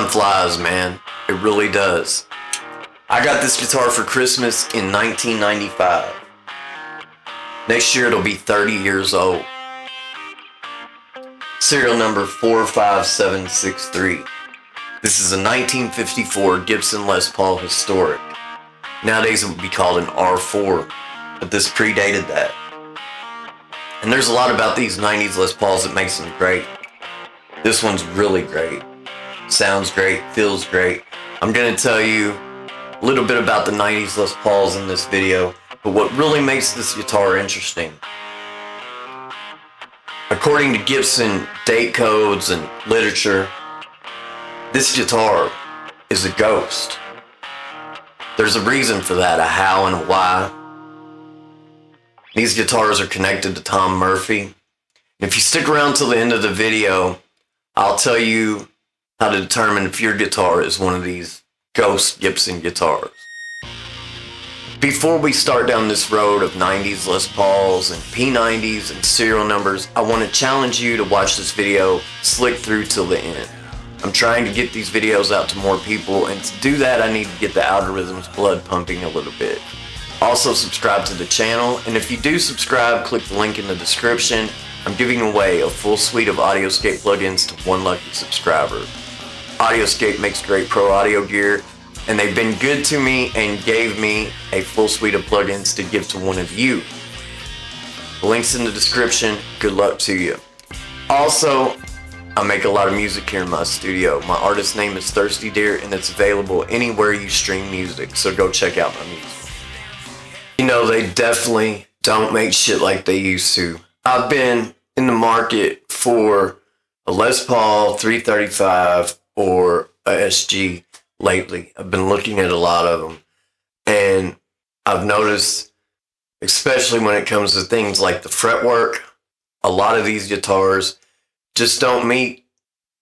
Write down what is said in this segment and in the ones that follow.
flies, man. It really does. I got this guitar for Christmas in 1995. Next year it'll be 30 years old. Serial number 45763. This is a 1954 Gibson Les Paul Historic. Nowadays it would be called an R4, but this predated that. And there's a lot about these 90s Les Pauls that makes them great. This one's really great. Sounds great, feels great. I'm going to tell you a little bit about the 90s Les Pauls in this video, but what really makes this guitar interesting, according to Gibson date codes and literature, this guitar is a ghost. There's a reason for that, a how and a why. These guitars are connected to Tom Murphy. And if you stick around till the end of the video, I'll tell you how to determine if your guitar is one of these ghost Gibson guitars. Before we start down this road of 90s Les Pauls and P90s and serial numbers, I want to challenge you to watch this video slick through till the end. I'm trying to get these videos out to more people, and to do that I need to get the algorithm's blood pumping a little bit. Also subscribe to the channel, and if you do subscribe, click the link in the description. I'm giving away a full suite of Audioscape plugins to one lucky subscriber. Audioscape makes great pro audio gear, and they've been good to me and gave me a full suite of plugins to give to one of you. The link's in the description. Good luck to you. Also, I make a lot of music here in my studio. My artist name is Thirsty Deer, and it's available anywhere you stream music, so go check out my music. You know, they definitely don't make shit like they used to. I've been in the market for a Les Paul 335 or a SG lately. I've been looking at a lot of them, and I've noticed, especially when it comes to things like the fretwork, a lot of these guitars just don't meet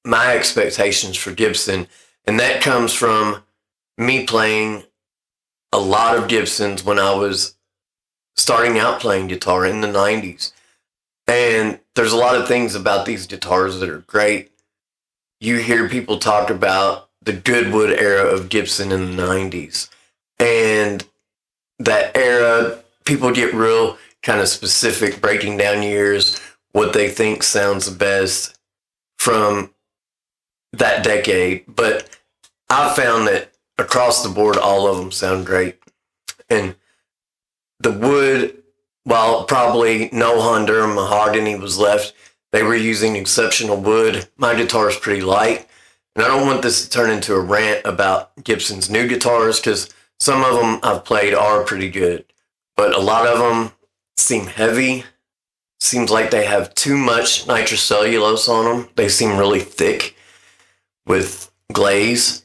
my expectations for Gibson, and that comes from me playing a lot of Gibsons when I was starting out playing guitar in the 90s. And there's a lot of things about these guitars that are great. You hear people talk about the Goodwood era of Gibson in the 90s. And that era, people get real kind of specific, breaking down years, what they think sounds the best from that decade. But I found that across the board, all of them sound great. And the wood, while probably no Honduran mahogany was left, they were using exceptional wood. My guitar is pretty light, and I don't want this to turn into a rant about Gibson's new guitars, because some of them I've played are pretty good, but a lot of them seem heavy. Seems like they have too much nitrocellulose on them. They seem really thick with glaze.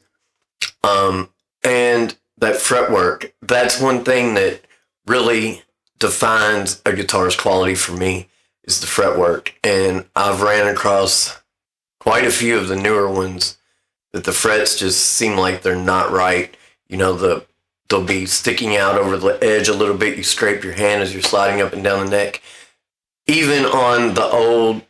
And that fretwork, that's one thing that really defines a guitar's quality for me, is the fretwork. And I've ran across quite a few of the newer ones that the frets just seem like they're not right. You know, they'll be sticking out over the edge a little bit. You scrape your hand as you're sliding up and down the neck. Even on the old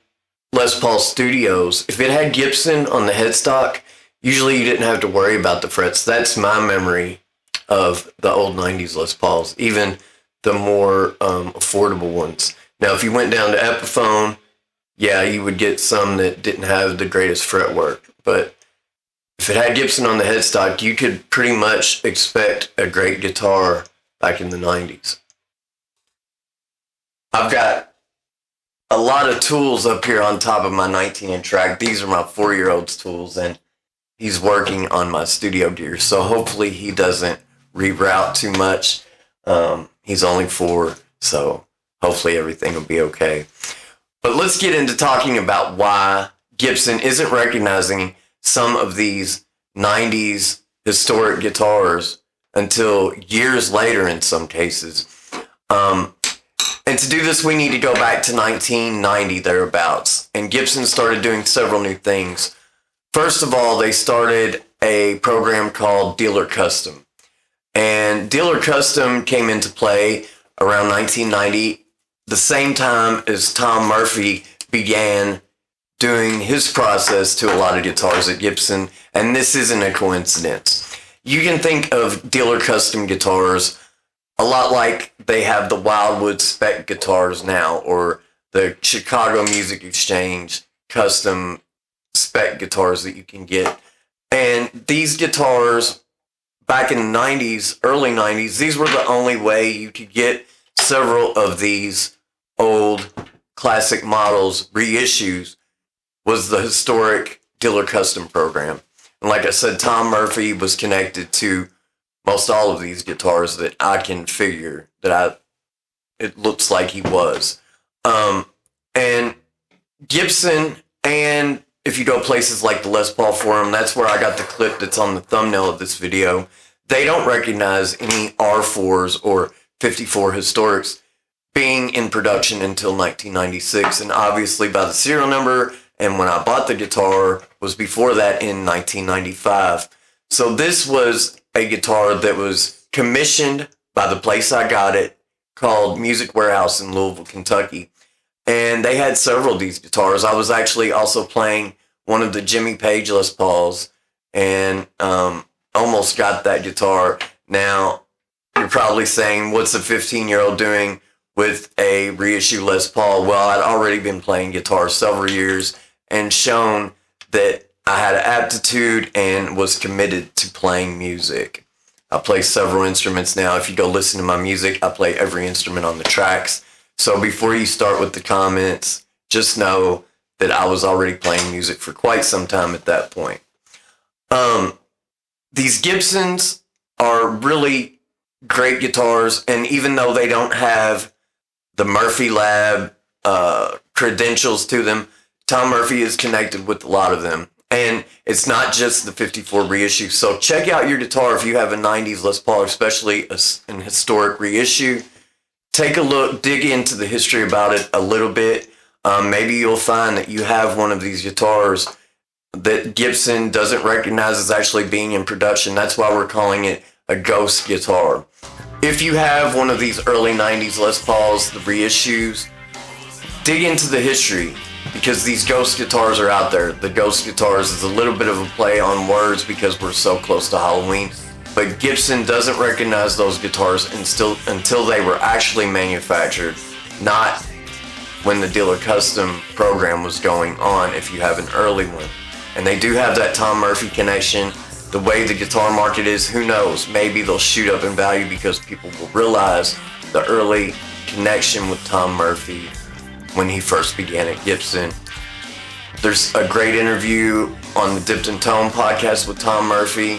Les Paul Studios, if it had Gibson on the headstock, usually you didn't have to worry about the frets. That's my memory of the old 90s Les Pauls, even the more affordable ones. Now, if you went down to Epiphone, yeah, you would get some that didn't have the greatest fretwork. But if it had Gibson on the headstock, you could pretty much expect a great guitar back in the 90s. I've got a lot of tools up here on top of my 19-inch rack. These are my 4-year-old's tools, and he's working on my studio gear, so hopefully he doesn't reroute too much. He's only 4, so hopefully everything will be okay. But let's get into talking about why Gibson isn't recognizing some of these 90s historic guitars until years later in some cases. And to do this, we need to go back to 1990, thereabouts. And Gibson started doing several new things. First of all, they started a program called Dealer Custom. And Dealer Custom came into play around 1990, the same time as Tom Murphy began doing his process to a lot of guitars at Gibson, and this isn't a coincidence. You can think of Dealer Custom guitars a lot like they have the Wildwood spec guitars now, or the Chicago Music Exchange custom spec guitars that you can get. And these guitars, back in the 90s, early 90s, these were the only way you could get several of these old classic models reissues, was the historic Dealer Custom program. And like I said, Tom Murphy was connected to most all of these guitars that I can figure it looks like he was. And Gibson, and if you go places like the Les Paul Forum, that's where I got the clip that's on the thumbnail of this video. They don't recognize any R4s or 54 historics being in production until 1996. And obviously by the serial number, and when I bought the guitar was before that in 1995. So this was a guitar that was commissioned by the place I got it, called Music Warehouse in Louisville, Kentucky. And they had several of these guitars. I was actually also playing one of the Jimmy Page Les Pauls, and almost got that guitar. Now, you're probably saying, what's a 15-year-old doing with a reissue Les Paul? Well, I'd already been playing guitar several years and shown that I had an aptitude and was committed to playing music. I play several instruments now. If you go listen to my music, I play every instrument on the tracks. So before you start with the comments, just know that I was already playing music for quite some time at that point. These Gibsons are really great guitars, and even though they don't have the Murphy Lab credentials to them, Tom Murphy is connected with a lot of them. And it's not just the 54 reissue. So check out your guitar if you have a 90s Les Paul, especially an historic reissue. Take a look, dig into the history about it a little bit. Maybe you'll find that you have one of these guitars that Gibson doesn't recognize as actually being in production. That's why we're calling it a ghost guitar. If you have one of these early 90s Les Pauls, the reissues, dig into the history, because these ghost guitars are out there. The ghost guitars is a little bit of a play on words because we're so close to Halloween. But Gibson doesn't recognize those guitars until they were actually manufactured, not when the Dealer Custom program was going on, if you have an early one. And they do have that Tom Murphy connection. The way the guitar market is, who knows? Maybe they'll shoot up in value because people will realize the early connection with Tom Murphy when he first began at Gibson. There's a great interview on the Dipped in Tone podcast with Tom Murphy,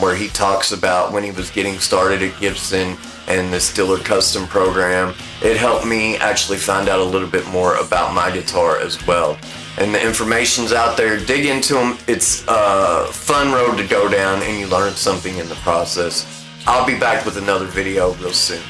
where he talks about when he was getting started at Gibson and this Dealer Custom program. It helped me actually find out a little bit more about my guitar as well. And the information's out there. Dig into them. It's a fun road to go down, and you learn something in the process. I'll be back with another video real soon.